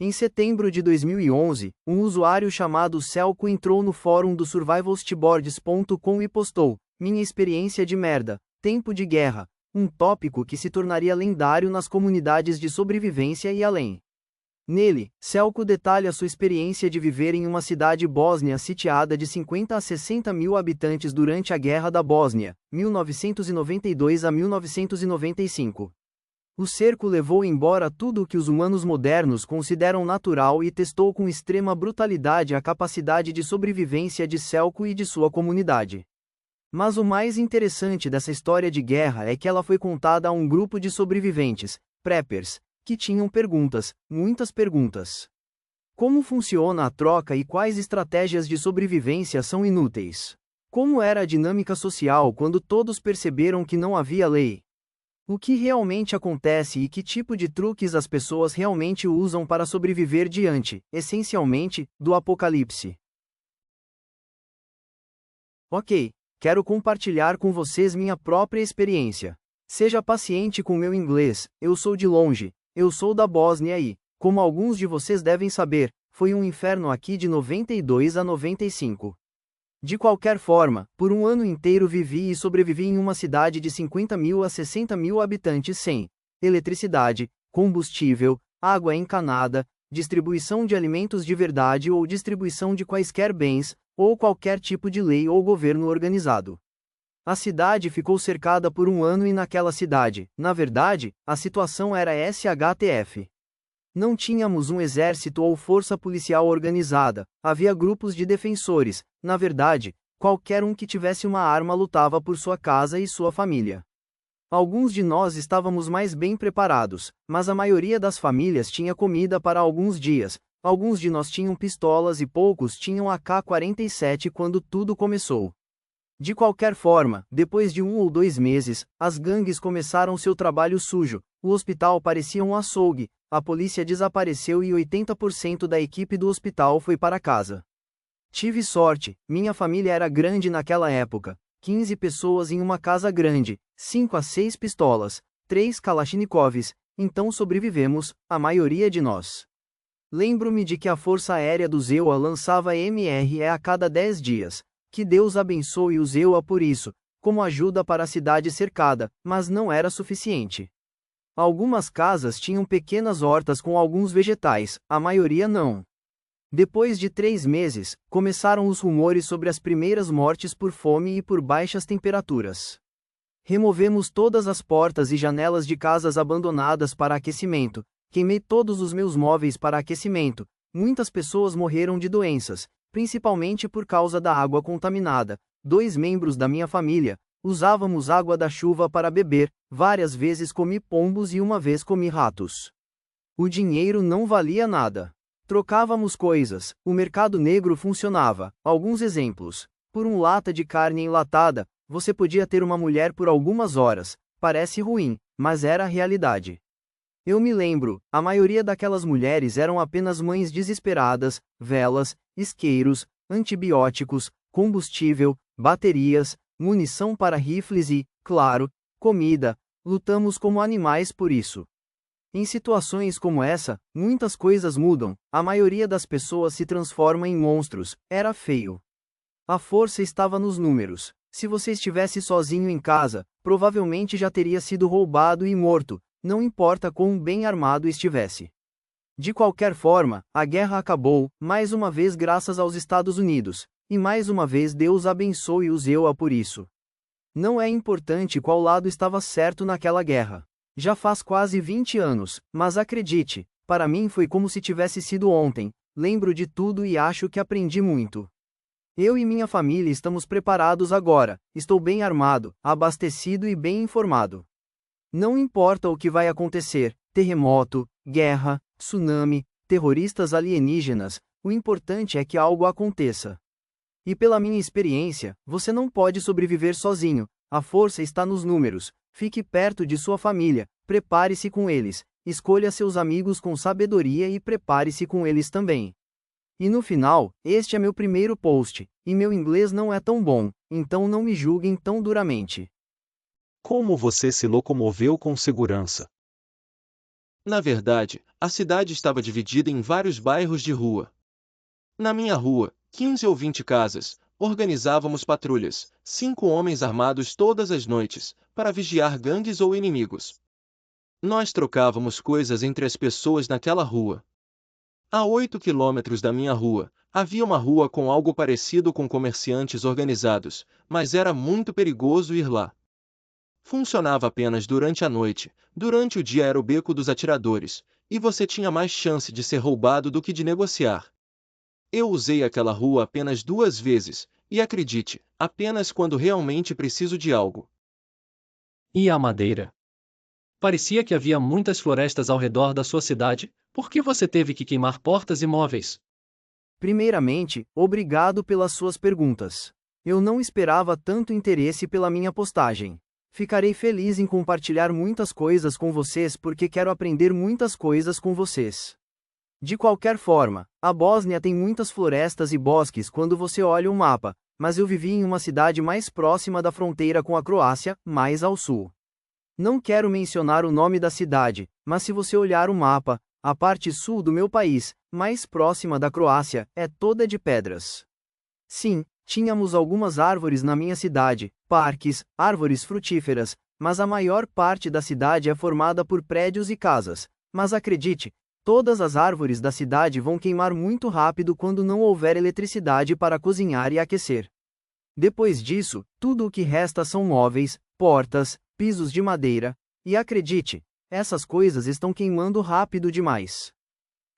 Em setembro de 2011, um usuário chamado Celco entrou no fórum do survivalstoboards.com e postou: "Minha experiência de merda, tempo de guerra", um tópico que se tornaria lendário nas comunidades de sobrevivência e além. Nele, Celco detalha sua experiência de viver em uma cidade bósnia sitiada de 50 a 60 mil habitantes durante a Guerra da Bósnia, 1992 a 1995. O cerco levou embora tudo o que os humanos modernos consideram natural e testou com extrema brutalidade a capacidade de sobrevivência de Celco e de sua comunidade. Mas o mais interessante dessa história de guerra é que ela foi contada a um grupo de sobreviventes, preppers, que tinham perguntas, muitas perguntas. Como funciona a troca e quais estratégias de sobrevivência são inúteis? Como era a dinâmica social quando todos perceberam que não havia lei? O que realmente acontece e que tipo de truques as pessoas realmente usam para sobreviver diante, essencialmente, do apocalipse? Ok, quero compartilhar com vocês minha própria experiência. Seja paciente com meu inglês, eu sou de longe, eu sou da Bósnia e, como alguns de vocês devem saber, foi um inferno aqui de 92 a 95. De qualquer forma, por um ano inteiro vivi e sobrevivi em uma cidade de 50 mil a 60 mil habitantes sem eletricidade, combustível, água encanada, distribuição de alimentos de verdade ou distribuição de quaisquer bens, ou qualquer tipo de lei ou governo organizado. A cidade ficou cercada por um ano e naquela cidade, na verdade, a situação era SHTF. Não tínhamos um exército ou força policial organizada, havia grupos de defensores, na verdade, qualquer um que tivesse uma arma lutava por sua casa e sua família. Alguns de nós estávamos mais bem preparados, mas a maioria das famílias tinha comida para alguns dias, alguns de nós tinham pistolas e poucos tinham AK-47 quando tudo começou. De qualquer forma, depois de 1 ou 2 meses, as gangues começaram seu trabalho sujo, o hospital parecia um açougue, a polícia desapareceu e 80% da equipe do hospital foi para casa. Tive sorte, minha família era grande naquela época, 15 pessoas em uma casa grande, 5 a 6 pistolas, 3 Kalashnikovs, então sobrevivemos, a maioria de nós. Lembro-me de que a Força Aérea do ZEUA lançava MRE a cada 10 dias. Que Deus abençoe o ZEUA por isso, como ajuda para a cidade cercada, mas não era suficiente. Algumas casas tinham pequenas hortas com alguns vegetais, a maioria não. Depois de 3 meses, começaram os rumores sobre as primeiras mortes por fome e por baixas temperaturas. Removemos todas as portas e janelas de casas abandonadas para aquecimento, queimei todos os meus móveis para aquecimento, muitas pessoas morreram de doenças, principalmente por causa da água contaminada. 2 membros da minha família, usávamos água da chuva para beber, várias vezes comi pombos e uma vez comi ratos. O dinheiro não valia nada. Trocávamos coisas, o mercado negro funcionava. Alguns exemplos. Por um lata de carne enlatada, você podia ter uma mulher por algumas horas. Parece ruim, mas era a realidade. Eu me lembro, a maioria daquelas mulheres eram apenas mães desesperadas, velas, isqueiros, antibióticos, combustível, baterias, munição para rifles e, claro, comida. Lutamos como animais por isso. Em situações como essa, muitas coisas mudam, a maioria das pessoas se transforma em monstros, era feio. A força estava nos números. Se você estivesse sozinho em casa, provavelmente já teria sido roubado e morto, não importa quão bem armado estivesse. De qualquer forma, a guerra acabou, mais uma vez graças aos Estados Unidos, e mais uma vez Deus abençoe o ZEUA por isso. Não é importante qual lado estava certo naquela guerra. Já faz quase 20 anos, mas acredite, para mim foi como se tivesse sido ontem, lembro de tudo e acho que aprendi muito. Eu e minha família estamos preparados agora, estou bem armado, abastecido e bem informado. Não importa o que vai acontecer, terremoto, guerra, tsunami, terroristas alienígenas, o importante é que algo aconteça. E pela minha experiência, você não pode sobreviver sozinho, a força está nos números, fique perto de sua família, prepare-se com eles, escolha seus amigos com sabedoria e prepare-se com eles também. E no final, este é meu primeiro post, e meu inglês não é tão bom, então não me julguem tão duramente. Como você se locomoveu com segurança? Na verdade, a cidade estava dividida em vários bairros de rua. Na minha rua, 15 ou 20 casas, organizávamos patrulhas, 5 homens armados todas as noites, para vigiar gangues ou inimigos. Nós trocávamos coisas entre as pessoas naquela rua. A 8 quilômetros da minha rua, havia uma rua com algo parecido com comerciantes organizados, mas era muito perigoso ir lá. Funcionava apenas durante a noite, durante o dia era o beco dos atiradores, e você tinha mais chance de ser roubado do que de negociar. Eu usei aquela rua apenas 2 vezes, e acredite, apenas quando realmente preciso de algo. E a madeira? Parecia que havia muitas florestas ao redor da sua cidade, por que você teve que queimar portas e móveis? Primeiramente, obrigado pelas suas perguntas. Eu não esperava tanto interesse pela minha postagem. Ficarei feliz em compartilhar muitas coisas com vocês porque quero aprender muitas coisas com vocês. De qualquer forma, a Bósnia tem muitas florestas e bosques quando você olha o mapa, mas eu vivi em uma cidade mais próxima da fronteira com a Croácia, mais ao sul. Não quero mencionar o nome da cidade, mas se você olhar o mapa, a parte sul do meu país, mais próxima da Croácia, é toda de pedras. Sim, tínhamos algumas árvores na minha cidade, parques, árvores frutíferas, mas a maior parte da cidade é formada por prédios e casas. Mas acredite, todas as árvores da cidade vão queimar muito rápido quando não houver eletricidade para cozinhar e aquecer. Depois disso, tudo o que resta são móveis, portas, pisos de madeira, e acredite, essas coisas estão queimando rápido demais.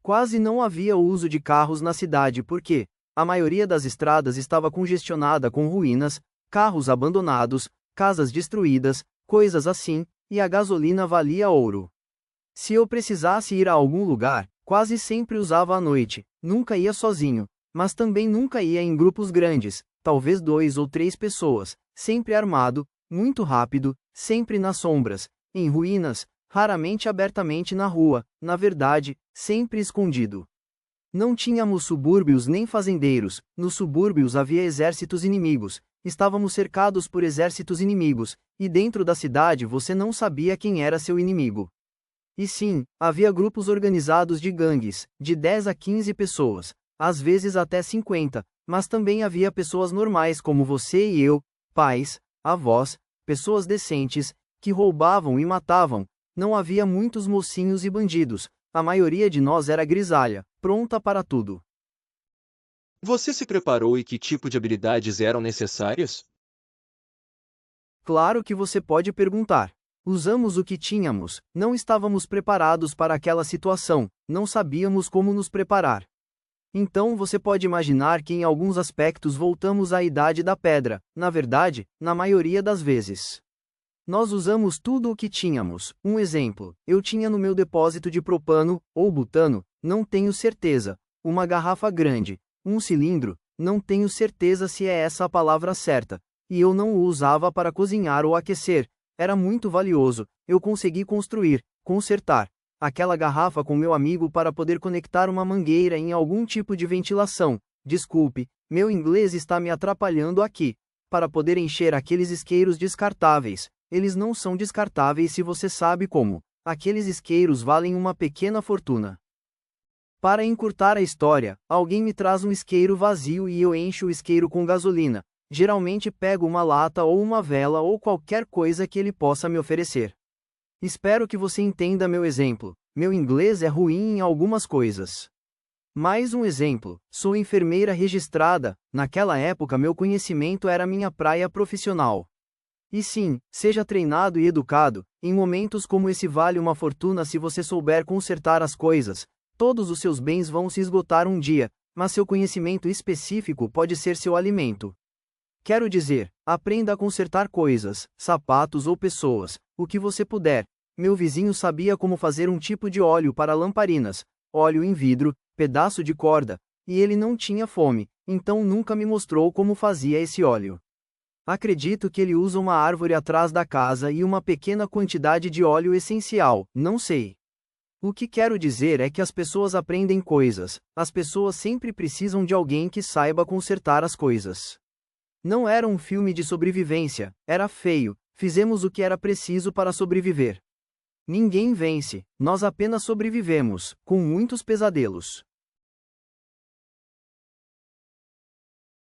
Quase não havia uso de carros na cidade porque a maioria das estradas estava congestionada com ruínas, carros abandonados, casas destruídas, coisas assim, e a gasolina valia ouro. Se eu precisasse ir a algum lugar, quase sempre usava à noite, nunca ia sozinho, mas também nunca ia em grupos grandes, talvez 2 ou 3 pessoas, sempre armado, muito rápido, sempre nas sombras, em ruínas, raramente abertamente na rua, na verdade, sempre escondido. Não tínhamos subúrbios nem fazendeiros, nos subúrbios havia exércitos inimigos, estávamos cercados por exércitos inimigos, e dentro da cidade você não sabia quem era seu inimigo. E sim, havia grupos organizados de gangues, de 10 a 15 pessoas, às vezes até 50, mas também havia pessoas normais como você e eu, pais, avós, pessoas decentes, que roubavam e matavam. Não havia muitos mocinhos e bandidos, a maioria de nós era grisalha, pronta para tudo. Você se preparou e que tipo de habilidades eram necessárias? Claro que você pode perguntar. Usamos o que tínhamos, não estávamos preparados para aquela situação, não sabíamos como nos preparar. Então você pode imaginar que em alguns aspectos voltamos à idade da pedra, na verdade, na maioria das vezes. Nós usamos tudo o que tínhamos. Um exemplo, eu tinha no meu depósito de propano, ou butano, não tenho certeza, uma garrafa grande, um cilindro, não tenho certeza se é essa a palavra certa, e eu não o usava para cozinhar ou aquecer, era muito valioso, eu consegui construir, consertar, aquela garrafa com meu amigo para poder conectar uma mangueira em algum tipo de ventilação. Desculpe, meu inglês está me atrapalhando aqui. Para poder encher aqueles isqueiros descartáveis. Eles não são descartáveis se você sabe como. Aqueles isqueiros valem uma pequena fortuna. Para encurtar a história, alguém me traz um isqueiro vazio e eu encho o isqueiro com gasolina. Geralmente pego uma lata ou uma vela ou qualquer coisa que ele possa me oferecer. Espero que você entenda meu exemplo. Meu inglês é ruim em algumas coisas. Mais um exemplo, sou enfermeira registrada, naquela época meu conhecimento era minha praia profissional. E sim, seja treinado e educado, em momentos como esse vale uma fortuna se você souber consertar as coisas, todos os seus bens vão se esgotar um dia, mas seu conhecimento específico pode ser seu alimento. Quero dizer, aprenda a consertar coisas, sapatos ou pessoas, o que você puder. Meu vizinho sabia como fazer um tipo de óleo para lamparinas, óleo em vidro, pedaço de corda, e ele não tinha fome, então nunca me mostrou como fazia esse óleo. Acredito que ele usa uma árvore atrás da casa e uma pequena quantidade de óleo essencial, não sei. O que quero dizer é que as pessoas aprendem coisas, as pessoas sempre precisam de alguém que saiba consertar as coisas. Não era um filme de sobrevivência, era feio, fizemos o que era preciso para sobreviver. Ninguém vence, nós apenas sobrevivemos, com muitos pesadelos.